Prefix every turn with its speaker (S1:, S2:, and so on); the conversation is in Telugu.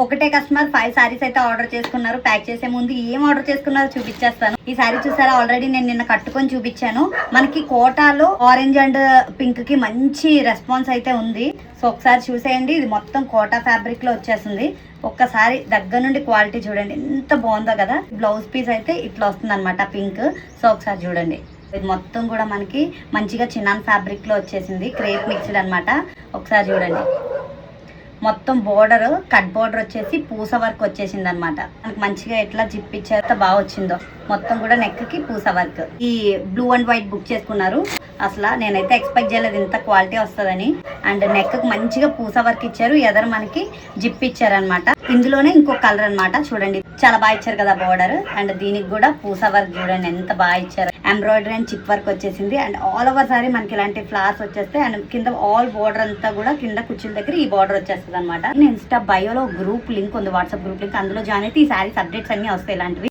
S1: ఒకటే కస్టమర్ 5 సారీస్ అయితే ఆర్డర్ చేసుకున్నారు. ప్యాక్ చేసే ముందు ఏం ఆర్డర్ చేసుకున్నారో చూపించేస్తాను. ఈ సారీ చూసారా, ఆల్రెడీ నేను నిన్న కట్టుకొని చూపించాను. మనకి కోటాలో ఆరెంజ్ అండ్ పింక్ కి మంచి రెస్పాన్స్ అయితే ఉంది. సో ఒకసారి చూసేయండి. ఇది మొత్తం కోటా ఫ్యాబ్రిక్ లో వచ్చేసింది. ఒక్కసారి దగ్గర నుండి క్వాలిటీ చూడండి, ఎంత బాగుందో కదా. బ్లౌజ్ పీస్ అయితే ఇట్లా వస్తుంది అనమాట, పింక్. సో ఒకసారి చూడండి, ఇది మొత్తం కూడా మనకి మంచిగా చిన్నాన్ ఫ్యాబ్రిక్ లో వచ్చేసింది, క్రేప్ మిక్స్డ్ అనమాట. ఒకసారి చూడండి, మొత్తం బోర్డర్ కట్ బోర్డర్ వచ్చేసి పూస వర్క్ వచ్చేసింది అనమాట. మనకి మంచిగా ఎట్లా జిప్ ఇచ్చారో బాగా వచ్చిందో. మొత్తం కూడా నెక్ కి పూస వర్క్. ఈ బ్లూ అండ్ వైట్ బుక్ చేసుకున్నారు. అసలు నేనైతే ఎక్స్పెక్ట్ చేయలేదు ఇంత క్వాలిటీ వస్తుందని. అండ్ నెక్ కి మంచిగా పూస వర్క్ ఇచ్చారు, ఎదర మనకి జిప్ ఇచ్చారనమాట. ఇందులోనే ఇంకో కలర్ అనమాట. చూడండి చాలా బాగా ఇచ్చారు కదా బోర్డర్. అండ్ దీనికి కూడా పూస వర్క్ చూడండి ఎంత బాగా ఇచ్చారు. ఎంబ్రాయిడరీ అండ్ చిప్ వర్క్ వచ్చేసింది. అండ్ ఆల్ ఓవర్ సారీ మనకి ఇలాంటి ఫ్లవర్స్ వచ్చేస్తాయి. అండ్ కింద ఆల్ బోర్డర్ అంతా కూడా కింద కుర్చీల దగ్గర ఈ బోర్డర్ వచ్చేస్తుంది అనమాట. నేను ఇన్స్టా బయోలో గ్రూప్ లింక్ ఉంది, వాట్సాప్ గ్రూప్ లింక్. అందులో జాయిన్ అయితే ఈ సారీస్ అప్డేట్స్ అన్ని వస్తాయి ఇలాంటివి.